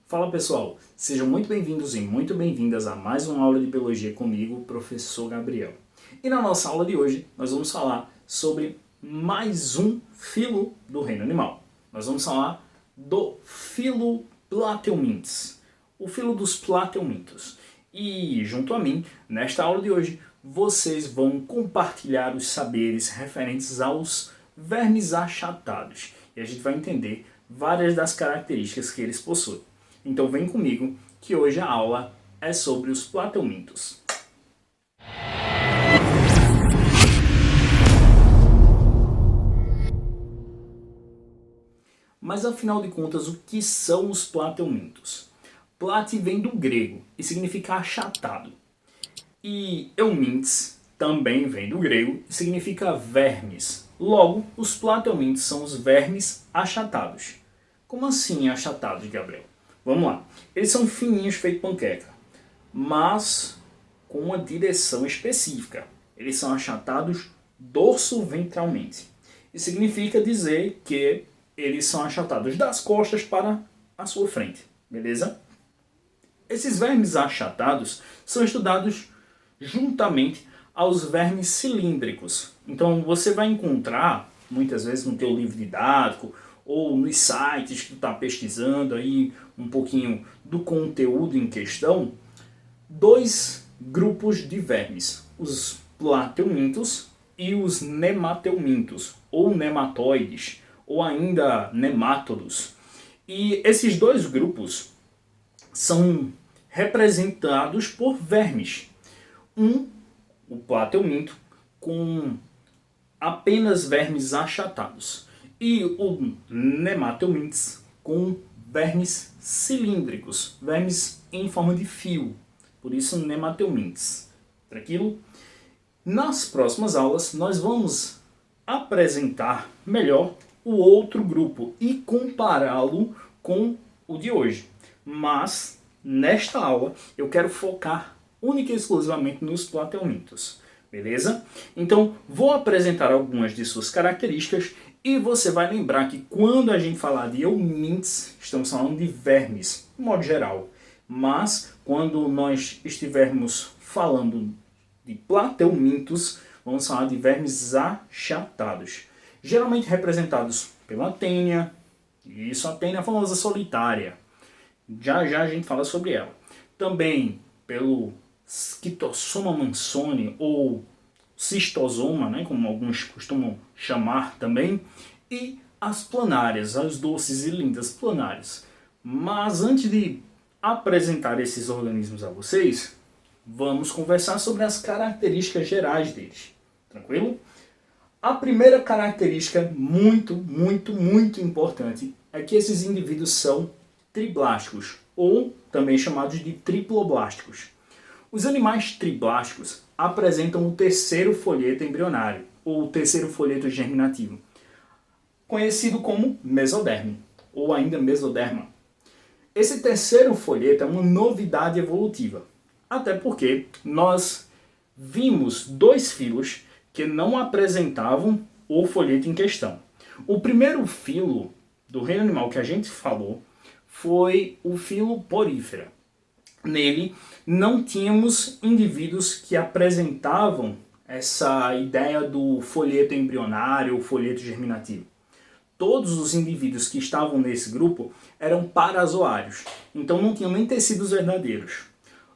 Fala pessoal, sejam muito bem-vindos e muito bem-vindas a mais uma aula de Biologia comigo, professor Gabriel. E na nossa aula de hoje nós vamos falar sobre mais um filo do reino animal. Nós vamos falar do filo Plateumintes, o filo dos plateumintos. E junto a mim, nesta aula de hoje, vocês vão compartilhar os saberes referentes aos vermes achatados. E a gente vai entender várias das características que eles possuem. Então vem comigo que hoje a aula é sobre os plateumintos. Mas afinal de contas, o que são os plateumintos? Plate vem do grego e significa achatado. E eumintes também vem do grego e significa vermes. Logo, os plateumintos são os vermes achatados. Como assim achatados, Gabriel? Vamos lá. Eles são fininhos feito panqueca, mas com uma direção específica. Eles são achatados dorso-ventralmente. Isso significa dizer que eles são achatados das costas para a sua frente. Beleza? Esses vermes achatados são estudados juntamente aos vermes cilíndricos. Então você vai encontrar, muitas vezes no teu livro didático, ou nos sites que tu está pesquisando aí um pouquinho do conteúdo em questão, dois grupos de vermes, os plateumintos e os nemateumintos, ou nematóides, ou ainda nemátodos. E esses dois grupos são representados por vermes. O plateuminto, com apenas vermes achatados, e o nemateumintes com vermes cilíndricos, vermes em forma de fio, por isso nemateumintes. Tranquilo? Nas próximas aulas nós vamos apresentar melhor o outro grupo e compará-lo com o de hoje. Mas nesta aula eu quero focar única e exclusivamente nos plateumintos. Beleza? Então vou apresentar algumas de suas características e você vai lembrar que quando a gente falar de eumintes, estamos falando de vermes, de modo geral. Mas quando nós estivermos falando de plateumintos, vamos falar de vermes achatados. Geralmente representados pela tênia, isso, a tênia famosa solitária. Já já a gente fala sobre ela. Também pelo Scytosoma mansoni ou cistosoma, né, como alguns costumam chamar também, e as planárias, as doces e lindas planárias. Mas antes de apresentar esses organismos a vocês, vamos conversar sobre as características gerais deles. Tranquilo? A primeira característica muito importante é que esses indivíduos são triblásticos, ou também chamados de triploblásticos. Os animais triblásticos apresentam o terceiro folheto embrionário, ou o terceiro folheto germinativo, conhecido como mesoderme, ou ainda mesoderma. Esse terceiro folheto é uma novidade evolutiva, até porque nós vimos dois filos que não apresentavam o folheto em questão. O primeiro filo do reino animal que a gente falou foi o filo porífera. Nele não tínhamos indivíduos que apresentavam essa ideia do folheto embrionário ou folheto germinativo. Todos os indivíduos que estavam nesse grupo eram parazoários, então não tinham nem tecidos verdadeiros.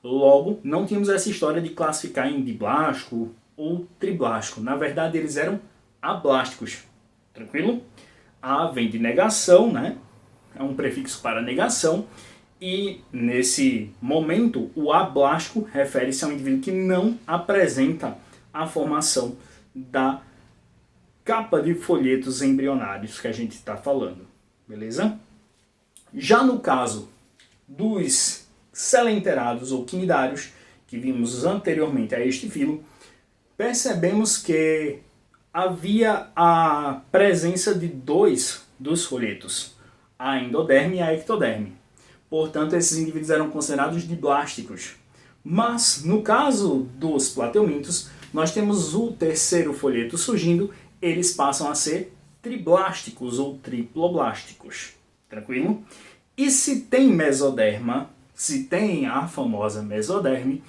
Logo, não tínhamos essa história de classificar em diblástico ou triblástico. Na verdade, eles eram ablásticos. Tranquilo? A vem de negação, né? É um prefixo para negação. E nesse momento, o ablástico refere-se ao indivíduo que não apresenta a formação da capa de folhetos embrionários que a gente está falando. Beleza? Já no caso dos selenterados ou quinidários, que vimos anteriormente a este filo, percebemos que havia a presença de dois dos folhetos, a endoderme e a ectoderme. Portanto, esses indivíduos eram considerados diblásticos. Mas, no caso dos plateumintos, nós temos o terceiro folheto surgindo, eles passam a ser triblásticos ou triploblásticos. Tranquilo? E se tem mesoderma, se tem a famosa mesoderme,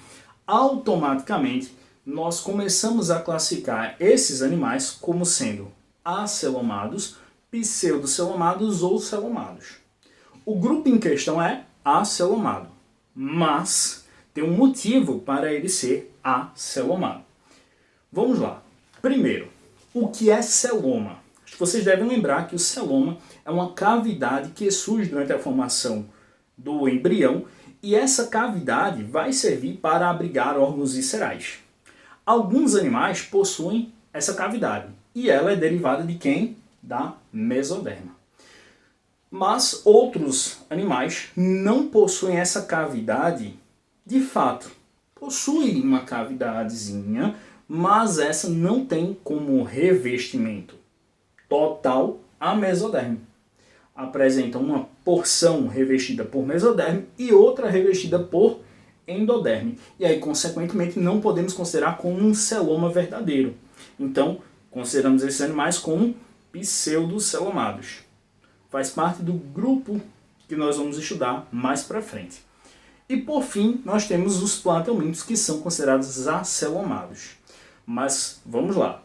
automaticamente nós começamos a classificar esses animais como sendo acelomados, pseudocelomados ou celomados. O grupo em questão é acelomado, mas tem um motivo para ele ser acelomado. Vamos lá. Primeiro, o que é celoma? Acho que vocês devem lembrar que o celoma é uma cavidade que surge durante a formação do embrião e essa cavidade vai servir para abrigar órgãos viscerais. Alguns animais possuem essa cavidade e ela é derivada de quem? Da mesoderma. Mas outros animais não possuem essa cavidade de fato. Possuem uma cavidadezinha, mas essa não tem como revestimento total a mesoderme. Apresenta uma porção revestida por mesoderme e outra revestida por endoderme. E aí, consequentemente, não podemos considerar como um celoma verdadeiro. Então, consideramos esses animais como pseudocelomados. Faz parte do grupo que nós vamos estudar mais para frente. E por fim, nós temos os platelmintos que são considerados acelomados. Mas vamos lá.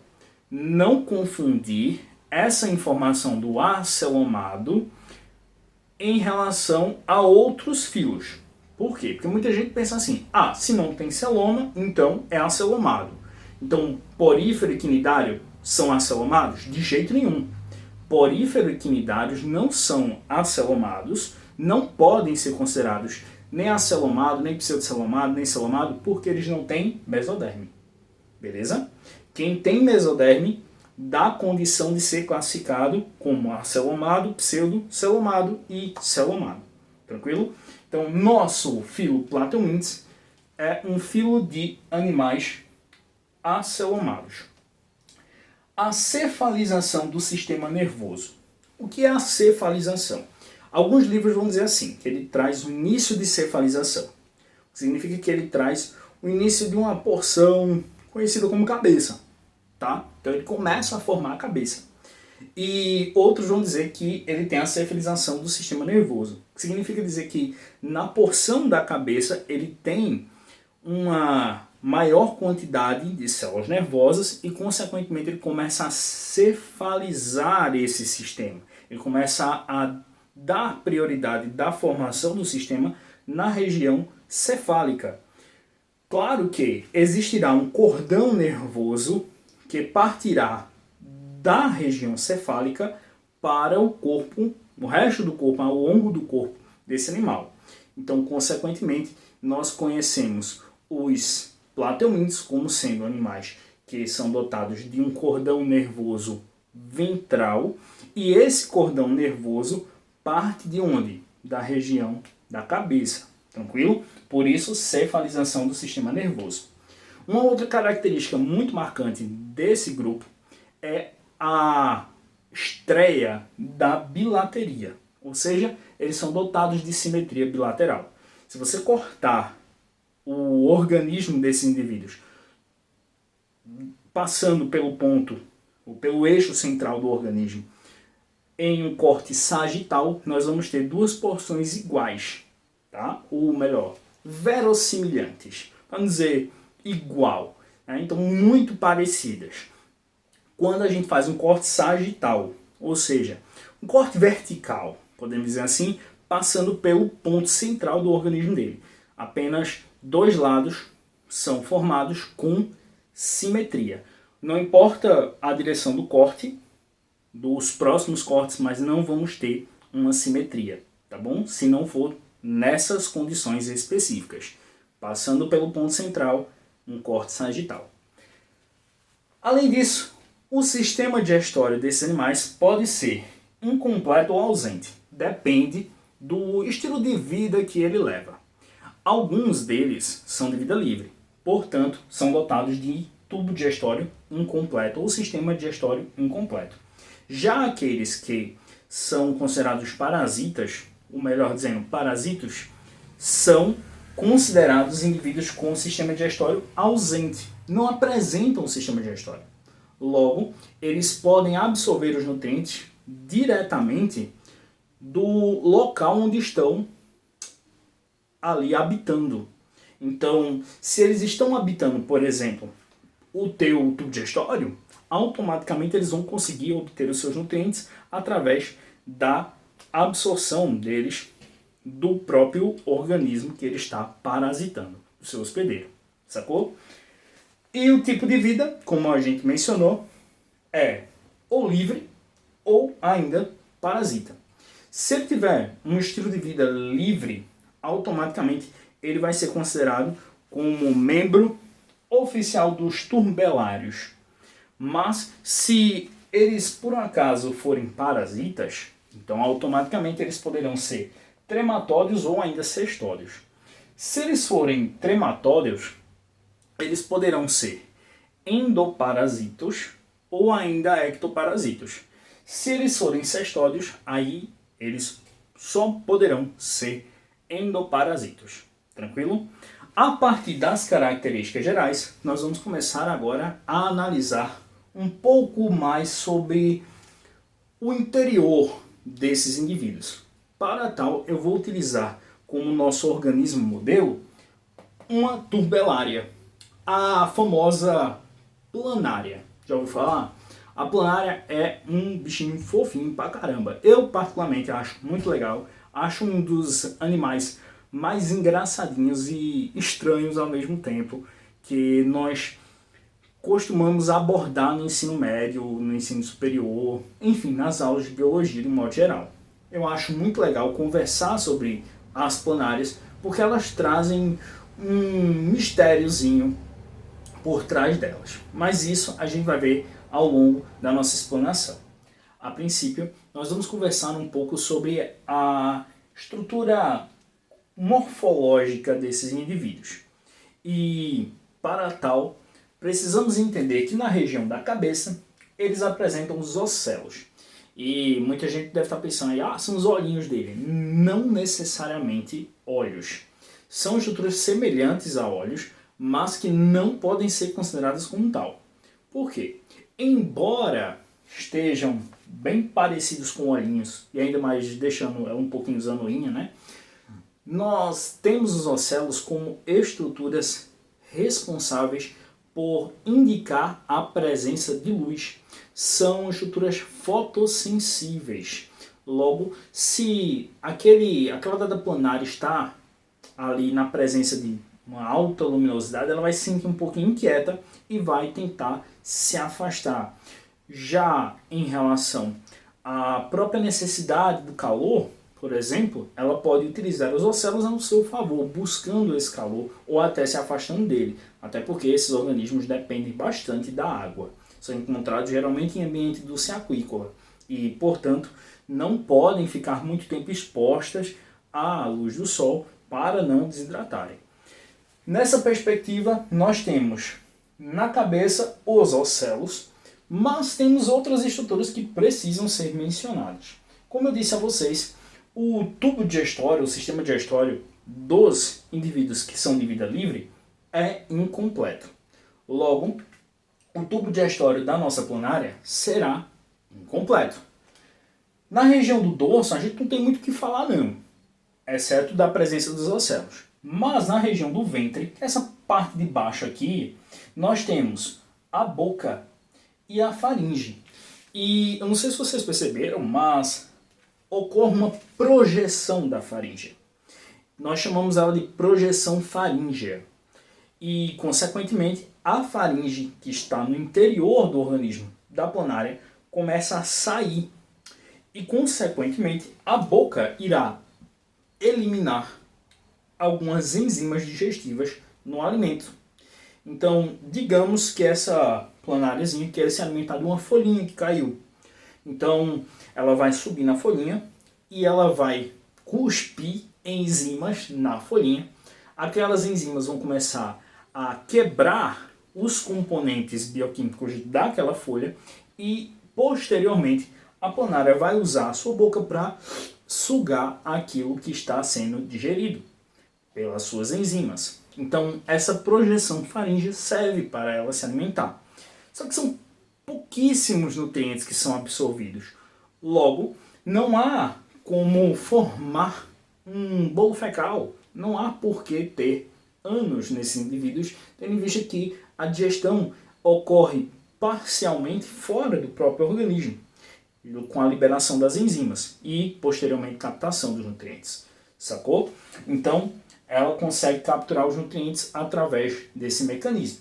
Não confundir essa informação do acelomado em relação a outros filos. Por quê? Porque muita gente pensa assim, se não tem celoma, então é acelomado. Então, porífero e quinidário são acelomados? De jeito nenhum. Porífero e quinidários não são acelomados, não podem ser considerados nem acelomado, nem pseudocelomado, nem celomado, porque eles não têm mesoderme. Beleza? Quem tem mesoderme dá condição de ser classificado como acelomado, pseudocelomado e celomado. Tranquilo? Então, nosso filo Platelmintes é um filo de animais acelomados. A cefalização do sistema nervoso. O que é a cefalização? Alguns livros vão dizer assim, que ele traz o início de cefalização. Significa que ele traz o início de uma porção conhecida como cabeça. Tá? Então ele começa a formar a cabeça. E outros vão dizer que ele tem a cefalização do sistema nervoso. Que significa dizer que na porção da cabeça ele tem uma maior quantidade de células nervosas e, consequentemente, ele começa a cefalizar esse sistema. Ele começa a dar prioridade da formação do sistema na região cefálica. Claro que existirá um cordão nervoso que partirá da região cefálica para o corpo, o resto do corpo, ao longo do corpo desse animal. Então, consequentemente, nós conhecemos os platelmintos como sendo animais que são dotados de um cordão nervoso ventral, e esse cordão nervoso parte de onde? Da região da cabeça, tranquilo? Por isso, cefalização do sistema nervoso. Uma outra característica muito marcante desse grupo é a estreia da bilateria, ou seja, eles são dotados de simetria bilateral. Se você cortar o organismo desses indivíduos passando pelo ponto, ou pelo eixo central do organismo, em um corte sagital, nós vamos ter duas porções iguais, tá? Ou melhor, verossimilhantes, para dizer igual, né? Então muito parecidas. Quando a gente faz um corte sagital, ou seja, um corte vertical, podemos dizer assim, passando pelo ponto central do organismo dele. Apenas dois lados são formados com simetria. Não importa a direção do corte, dos próximos cortes, mas não vamos ter uma simetria, tá bom? Se não for nessas condições específicas. Passando pelo ponto central, um corte sagital. Além disso, o sistema digestório desses animais pode ser incompleto ou ausente. Depende do estilo de vida que ele leva. Alguns deles são de vida livre, portanto, são dotados de tubo digestório incompleto ou sistema digestório incompleto. Já aqueles que são considerados parasitas, ou melhor dizendo, parasitos, são considerados indivíduos com sistema digestório ausente, não apresentam sistema digestório. Logo, eles podem absorver os nutrientes diretamente do local onde estão ali habitando. Então, se eles estão habitando, por exemplo, o teu tubo digestório, automaticamente eles vão conseguir obter os seus nutrientes através da absorção deles do próprio organismo que ele está parasitando, o seu hospedeiro, sacou? E o tipo de vida, como a gente mencionou, é ou livre ou ainda parasita. Se ele tiver um estilo de vida livre, automaticamente ele vai ser considerado como membro oficial dos turbelários. Mas se eles por um acaso forem parasitas, então automaticamente eles poderão ser trematódeos ou ainda cestódeos. Se eles forem trematódeos, eles poderão ser endoparasitos ou ainda ectoparasitos. Se eles forem cestódeos, aí eles só poderão ser endoparasitos. Tranquilo? A partir das características gerais, nós vamos começar agora a analisar um pouco mais sobre o interior desses indivíduos. Para tal, eu vou utilizar como nosso organismo modelo uma turbelária, a famosa planária. Já ouviu falar? A planária é um bichinho fofinho pra caramba. Eu particularmente acho muito legal. Acho um dos animais mais engraçadinhos e estranhos ao mesmo tempo que nós costumamos abordar no ensino médio, no ensino superior, enfim, nas aulas de biologia de modo geral. Eu acho muito legal conversar sobre as planárias porque elas trazem um mistériozinho por trás delas. Mas isso a gente vai ver ao longo da nossa explanação. A princípio, nós vamos conversar um pouco sobre a estrutura morfológica desses indivíduos. E, para tal, precisamos entender que na região da cabeça, eles apresentam os ocelos. E muita gente deve estar pensando aí, são os olhinhos dele. Não necessariamente olhos. São estruturas semelhantes a olhos, mas que não podem ser consideradas como tal. Por quê? Embora estejam bem parecidos com olhinhos, e ainda mais deixando um pouquinho usando unha, né? Nós temos os ocelos como estruturas responsáveis por indicar a presença de luz. São estruturas fotossensíveis. Logo, se aquela dada planária está ali na presença de uma alta luminosidade, ela vai se sentir um pouquinho inquieta e vai tentar se afastar. Já em relação à própria necessidade do calor, por exemplo, ela pode utilizar os ocelos ao seu favor, buscando esse calor ou até se afastando dele, até porque esses organismos dependem bastante da água. São encontrados geralmente em ambiente doce-aquícola e, portanto, não podem ficar muito tempo expostas à luz do sol para não desidratarem. Nessa perspectiva, nós temos na cabeça os ocelos, mas temos outras estruturas que precisam ser mencionadas. Como eu disse a vocês, o tubo digestório, o sistema digestório dos indivíduos que são de vida livre é incompleto. Logo, o tubo digestório da nossa planária será incompleto. Na região do dorso, a gente não tem muito o que falar não, exceto da presença dos ocelos. Mas na região do ventre, essa parte de baixo aqui, nós temos a boca e a faringe. E eu não sei se vocês perceberam, mas ocorre uma projeção da faringe. Nós chamamos ela de projeção faríngea. E, consequentemente, a faringe que está no interior do organismo da planária começa a sair. E, consequentemente, a boca irá eliminar algumas enzimas digestivas no alimento. Então, digamos que essa planáriazinha quer se alimentar de uma folhinha que caiu. Então, ela vai subir na folhinha e ela vai cuspir enzimas na folhinha. Aquelas enzimas vão começar a quebrar os componentes bioquímicos daquela folha e, posteriormente, a planária vai usar a sua boca para sugar aquilo que está sendo digerido pelas suas enzimas. Então, essa projeção faríngea serve para ela se alimentar. Só que são pouquíssimos nutrientes que são absorvidos. Logo, não há como formar um bolo fecal. Não há por que ter anos nesses indivíduos, tendo em vista que a digestão ocorre parcialmente fora do próprio organismo, com a liberação das enzimas e, posteriormente, captação dos nutrientes. Sacou? Então, ela consegue capturar os nutrientes através desse mecanismo.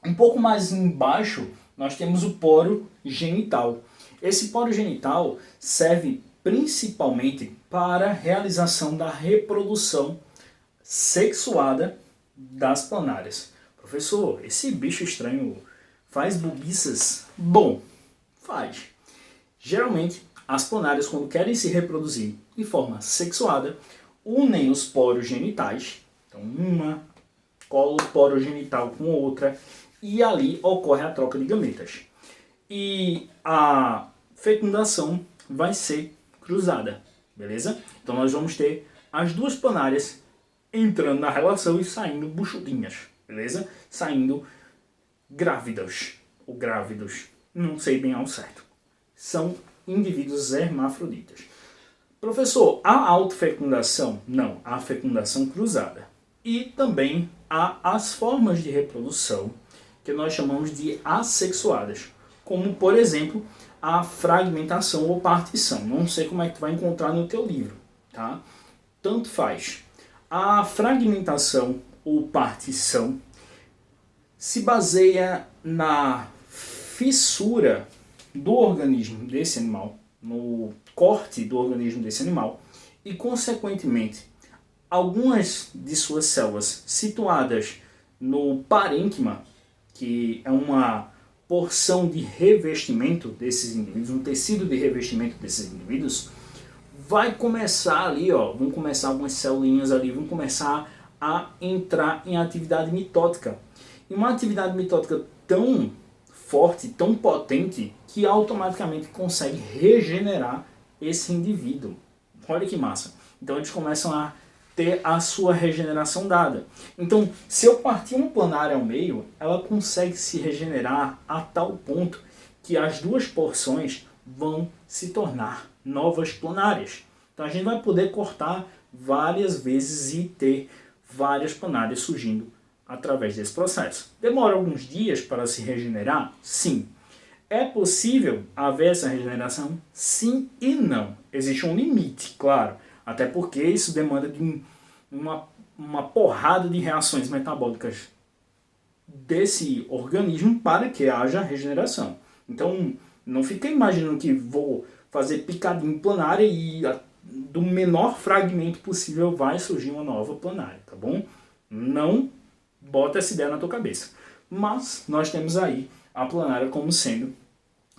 Um pouco mais embaixo, nós temos o poro genital. Esse poro genital serve principalmente para a realização da reprodução sexuada das planárias. Professor, esse bicho estranho faz bobiças? Bom, faz. Geralmente, as planárias, quando querem se reproduzir de forma sexuada, unem os poros genitais, então uma cola o poro genital com outra, e ali ocorre a troca de gametas. E a fecundação vai ser cruzada, beleza? Então nós vamos ter as duas planárias entrando na relação e saindo buchudinhas, beleza? Saindo grávidas, ou grávidos, não sei bem ao certo. São indivíduos hermafroditas. Professor, há autofecundação? Não, há fecundação cruzada. E também há as formas de reprodução que nós chamamos de assexuadas, como, por exemplo, a fragmentação ou partição. Não sei como é que tu vai encontrar no teu livro, tá? Tanto faz. A fragmentação ou partição se baseia na fissura do organismo desse animal, no corte do organismo desse animal, e, consequentemente, algumas de suas células situadas no parênquima, que é uma porção de revestimento desses indivíduos, um tecido de revestimento desses indivíduos, vai começar ali, ó, vão começar algumas celulinhas ali, vão começar a entrar em atividade mitótica. E uma atividade mitótica tão forte, tão potente, que automaticamente consegue regenerar esse indivíduo. Olha que massa. Então eles começam a ter a sua regeneração dada. Então, se eu partir uma planária ao meio, ela consegue se regenerar a tal ponto que as duas porções vão se tornar novas planárias. Então a gente vai poder cortar várias vezes e ter várias planárias surgindo através desse processo. Demora alguns dias para se regenerar? Sim. É possível haver essa regeneração? Sim e não. Existe um limite, claro. Até porque isso demanda de uma porrada de reações metabólicas desse organismo para que haja regeneração. Então, não fica imaginando que vou fazer picadinho planária e do menor fragmento possível vai surgir uma nova planária, tá bom? Não bota essa ideia na tua cabeça. Mas nós temos aí a planária como sendo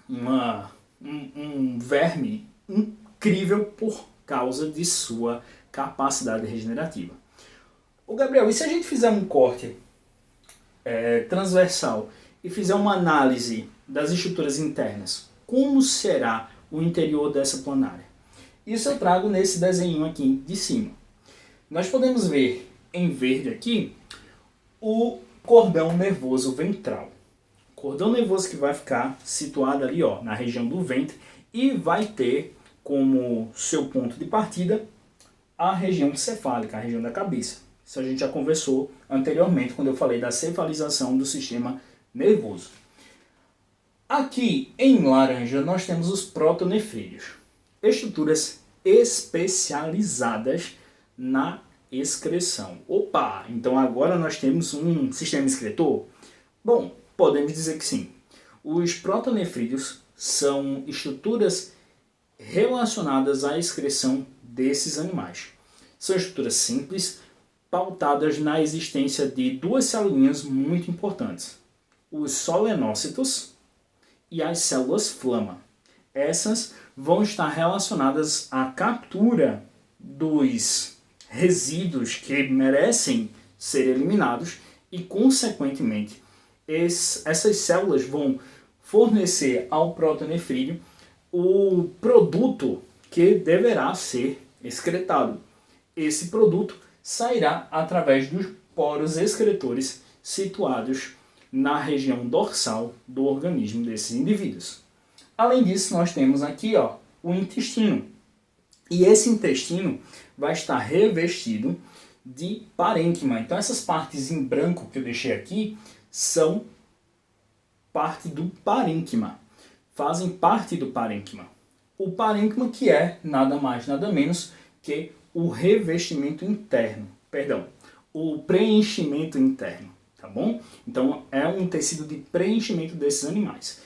um verme incrível por causa de sua capacidade regenerativa. Ô Gabriel, e se a gente fizer um corte transversal e fizer uma análise das estruturas internas, como será o interior dessa planária? Isso eu trago nesse desenho aqui de cima. Nós podemos ver em verde aqui o cordão nervoso ventral. Cordão nervoso que vai ficar situado ali, ó, na região do ventre e vai ter como seu ponto de partida a região cefálica, a região da cabeça. Isso a gente já conversou anteriormente quando eu falei da cefalização do sistema nervoso. Aqui em laranja nós temos os protonefrídeos, estruturas especializadas na excreção. Opa, então agora nós temos um sistema excretor? Bom, podemos dizer que sim. Os protonefrídeos são estruturas relacionadas à excreção desses animais. São estruturas simples, pautadas na existência de duas celulinhas muito importantes, os solenócitos e as células flama. Essas vão estar relacionadas à captura dos resíduos que merecem ser eliminados e, consequentemente, essas células vão fornecer ao protonefrídeo o produto que deverá ser excretado. Esse produto sairá através dos poros excretores situados na região dorsal do organismo desses indivíduos. Além disso, nós temos aqui, ó, o intestino. E esse intestino vai estar revestido de parênquima. Então essas partes em branco que eu deixei aqui são parte do parênquima, fazem parte do parênquima. O parênquima que é nada mais, nada menos que o revestimento interno, perdão, o preenchimento interno, tá bom? Então é um tecido de preenchimento desses animais.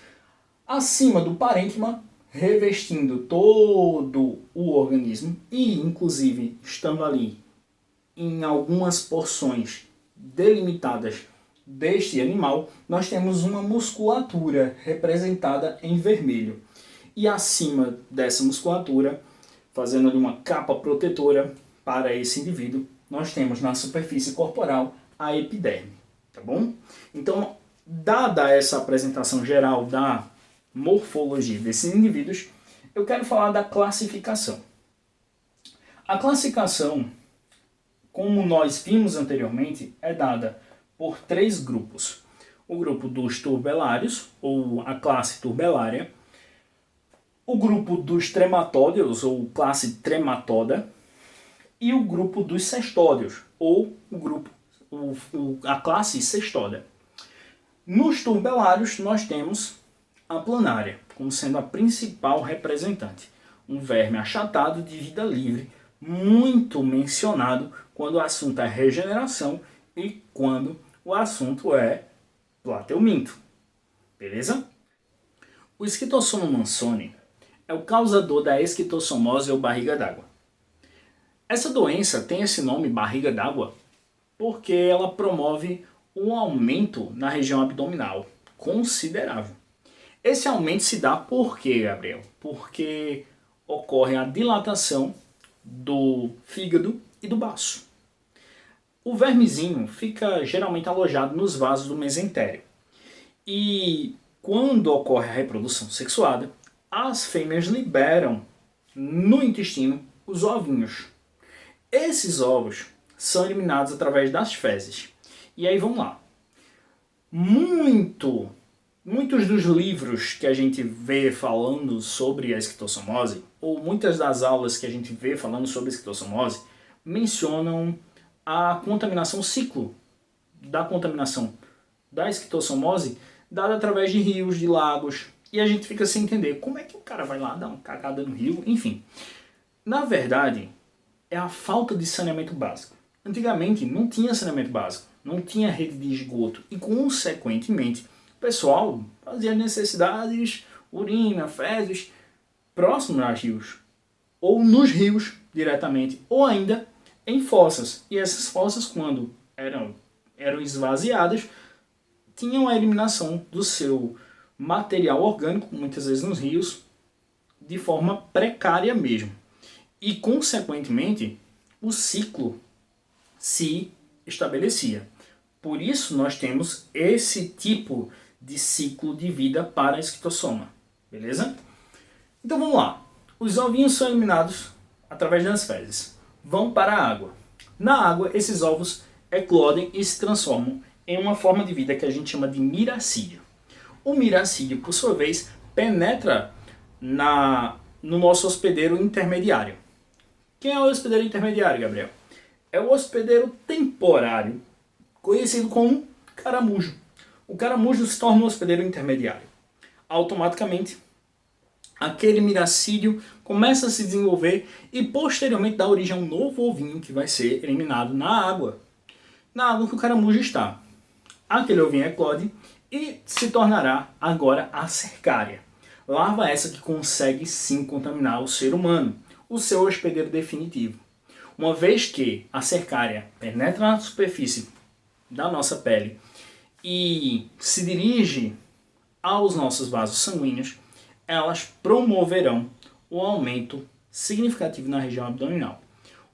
Acima do parênquima, revestindo todo o organismo e inclusive estando ali em algumas porções delimitadas deste animal, nós temos uma musculatura representada em vermelho. E acima dessa musculatura, fazendo ali uma capa protetora para esse indivíduo, nós temos na superfície corporal a epiderme, tá bom? Então, dada essa apresentação geral da morfologia desses indivíduos, eu quero falar da classificação. A classificação, como nós vimos anteriormente, é dada por 3 grupos. O grupo dos turbelários, ou a classe turbelária, o grupo dos trematódeos, ou classe trematoda, e o grupo dos cestódeos, ou a classe cestódia. Nos turbelários, nós temos a planária, como sendo a principal representante. Um verme achatado de vida livre, muito mencionado quando o assunto é regeneração e quando o assunto é plateuminto. Beleza? O Esquitosoma mansoni é o causador da esquistossomose ou barriga d'água. Essa doença tem esse nome, barriga d'água, porque ela promove um aumento na região abdominal considerável. Esse aumento se dá por quê, Gabriel? Porque ocorre a dilatação do fígado e do baço. O vermezinho fica geralmente alojado nos vasos do mesentério. E quando ocorre a reprodução sexuada, as fêmeas liberam no intestino os ovinhos. Esses ovos são eliminados através das fezes. E aí vamos lá. Muitos dos livros que a gente vê falando sobre a esquistossomose, ou muitas das aulas que a gente vê falando sobre a esquistossomose, mencionam a contaminação, o ciclo da contaminação da esquistossomose dada através de rios, de lagos, e a gente fica sem entender como é que o cara vai lá dar uma cagada no rio, enfim. Na verdade, é a falta de saneamento básico. Antigamente não tinha saneamento básico, não tinha rede de esgoto e, consequentemente, o pessoal fazia necessidades, urina, fezes, próximo a rios, ou nos rios diretamente, ou ainda em fossas. E essas fossas, quando eram esvaziadas, tinham a eliminação do seu material orgânico, muitas vezes nos rios, de forma precária mesmo. E, consequentemente, o ciclo se estabelecia. Por isso, nós temos esse tipo de ciclo de vida para a esquistossoma. Beleza? Então, vamos lá. Os ovinhos são eliminados através das fezes. Vão para a água. Na água, esses ovos eclodem e se transformam em uma forma de vida que a gente chama de miracídio. O miracídio, por sua vez, penetra no nosso hospedeiro intermediário. Quem é o hospedeiro intermediário, Gabriel? É o hospedeiro temporário, conhecido como caramujo. O caramujo se torna um hospedeiro intermediário. Automaticamente, aquele miracídio começa a se desenvolver e posteriormente dá origem a um novo ovinho que vai ser eliminado na água que o caramujo está. Aquele ovinho eclode e se tornará agora a cercária. Larva essa que consegue sim contaminar o ser humano, o seu hospedeiro definitivo. Uma vez que a cercária penetra na superfície da nossa pele e se dirige aos nossos vasos sanguíneos, elas promoverão um aumento significativo na região abdominal.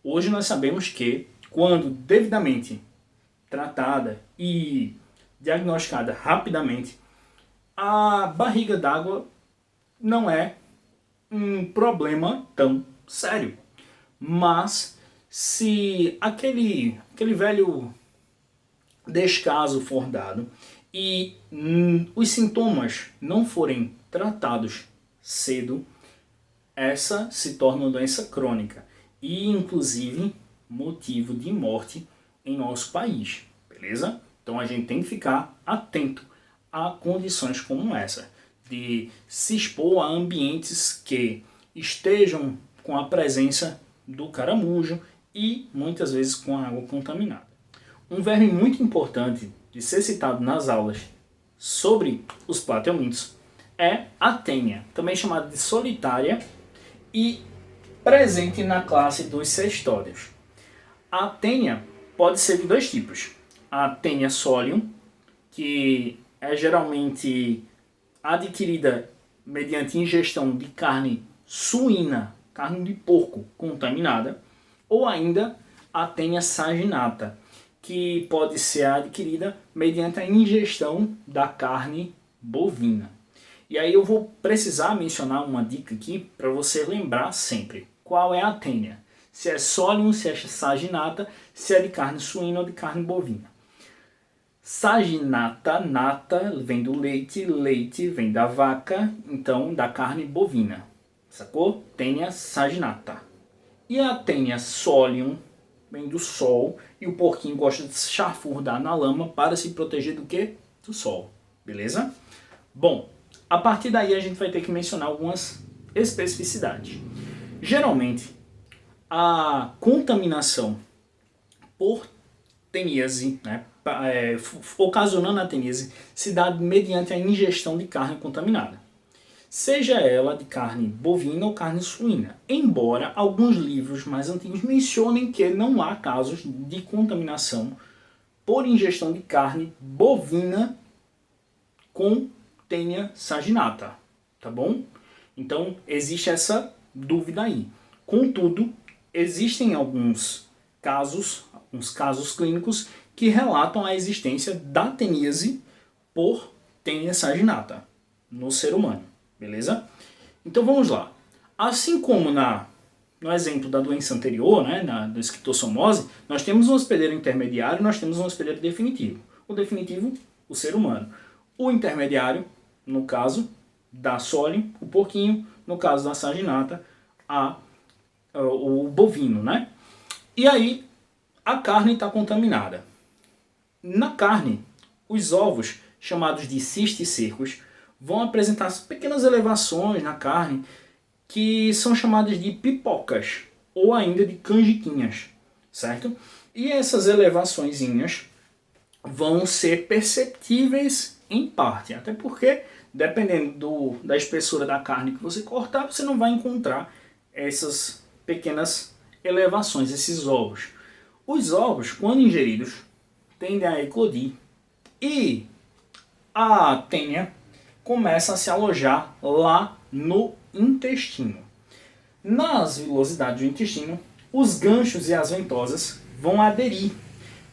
Hoje nós sabemos que, quando devidamente tratada e diagnosticada rapidamente, a barriga d'água não é um problema tão sério. Mas se aquele velho descaso for dado e os sintomas não forem tratados cedo, essa se torna uma doença crônica e, inclusive, motivo de morte em nosso país, beleza? Então a gente tem que ficar atento a condições como essa, de se expor a ambientes que estejam com a presença do caramujo e muitas vezes com a água contaminada. Um verme muito importante de ser citado nas aulas sobre os plateumintos é a tênia, também chamada de solitária e presente na classe dos cestódeos. A tênia pode ser de dois tipos. A tênia solium, que é geralmente adquirida mediante ingestão de carne suína, carne de porco contaminada, ou ainda a tênia saginata, que pode ser adquirida mediante a ingestão da carne bovina. E aí eu vou precisar mencionar uma dica aqui para você lembrar sempre. Qual é a tênia? Se é solium, se é saginata, se é de carne suína ou de carne bovina. Saginata, nata, vem do leite, leite vem da vaca, então da carne bovina. Sacou? Tênia saginata. E a tênia solium vem do sol e o porquinho gosta de chafurdar na lama para se proteger do quê? Do sol. Beleza? Bom, a partir daí a gente vai ter que mencionar algumas especificidades. Geralmente, a contaminação por teníase, né, ocasionando a teníase, se dá mediante a ingestão de carne contaminada. Seja ela de carne bovina ou carne suína. Embora alguns livros mais antigos mencionem que não há casos de contaminação por ingestão de carne bovina com tênia saginata, tá bom? Então existe essa dúvida aí. Contudo, existem alguns casos clínicos que relatam a existência da teníase por tênia saginata no ser humano, beleza? Então vamos lá. Assim como no exemplo da doença anterior, né, da esquistossomose, nós temos um hospedeiro intermediário e nós temos um hospedeiro definitivo. O definitivo, o ser humano. O intermediário, no caso da solium, o porquinho, no caso da saginata, o bovino, né? E aí, a carne está contaminada. Na carne, os ovos, chamados de cisticercos, vão apresentar pequenas elevações na carne que são chamadas de pipocas ou ainda de canjiquinhas, certo? E essas elevaçõezinhas vão ser perceptíveis em parte, até porque dependendo da espessura da carne que você cortar, você não vai encontrar essas pequenas elevações, esses ovos. Os ovos, quando ingeridos, tendem a eclodir e a tênia começa a se alojar lá no intestino. Nas vilosidades do intestino, os ganchos e as ventosas vão aderir,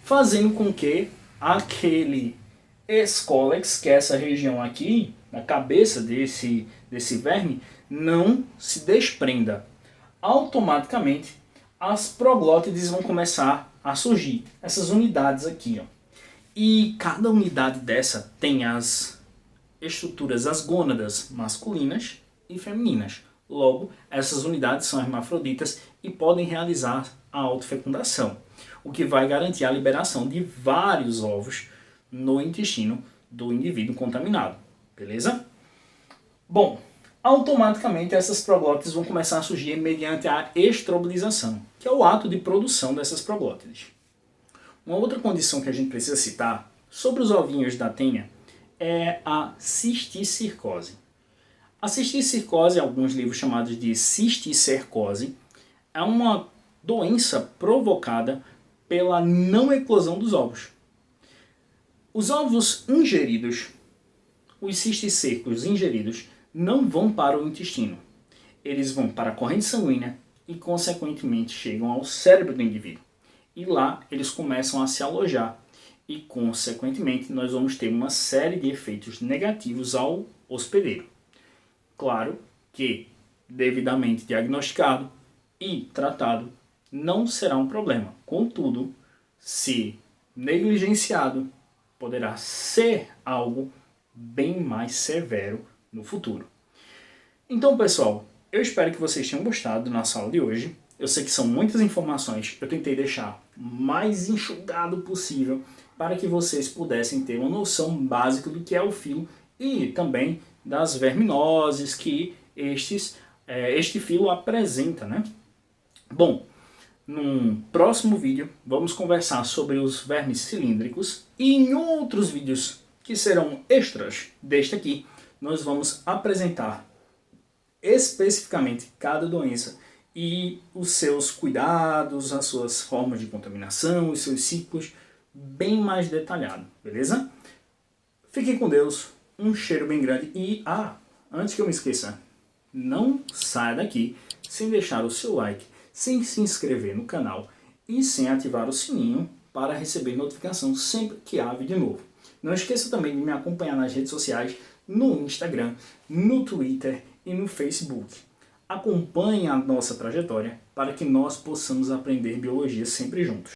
fazendo com que aquele escólex, que é essa região aqui, na cabeça desse verme, não se desprenda. Automaticamente, as proglótides vão começar a surgir, essas unidades aqui, ó. E cada unidade dessa tem as estruturas, as gônadas masculinas e femininas. Logo, essas unidades são hermafroditas e podem realizar a autofecundação, o que vai garantir a liberação de vários ovos no intestino do indivíduo contaminado. Beleza? Bom, automaticamente essas proglótides vão começar a surgir mediante a estrobilização, que é o ato de produção dessas proglótides. Uma outra condição que a gente precisa citar sobre os ovinhos da tênia é a cisticircose. A cisticircose, alguns livros chamados de cisticercose, é uma doença provocada pela não eclosão dos ovos. Os ovos ingeridos, os cisticercos ingeridos, não vão para o intestino. Eles vão para a corrente sanguínea e, consequentemente, chegam ao cérebro do indivíduo. E lá eles começam a se alojar e, consequentemente, nós vamos ter uma série de efeitos negativos ao hospedeiro. Claro que, devidamente diagnosticado e tratado, não será um problema. Contudo, se negligenciado, poderá ser algo bem mais severo no futuro. Então, pessoal, eu espero que vocês tenham gostado da nossa aula de hoje. Eu sei que são muitas informações, eu tentei deixar mais enxugado possível para que vocês pudessem ter uma noção básica do que é o filo e também das verminoses que este filo apresenta, né? Bom, num próximo vídeo vamos conversar sobre os vermes cilíndricos e em outros vídeos que serão extras deste aqui, nós vamos apresentar especificamente cada doença e os seus cuidados, as suas formas de contaminação, os seus ciclos, bem mais detalhado, beleza? Fiquem com Deus, um cheiro bem grande e, antes que eu me esqueça, não saia daqui sem deixar o seu like, sem se inscrever no canal e sem ativar o sininho para receber notificação sempre que há vídeo novo. Não esqueça também de me acompanhar nas redes sociais, no Instagram, no Twitter e no Facebook. Acompanhe a nossa trajetória para que nós possamos aprender biologia sempre juntos.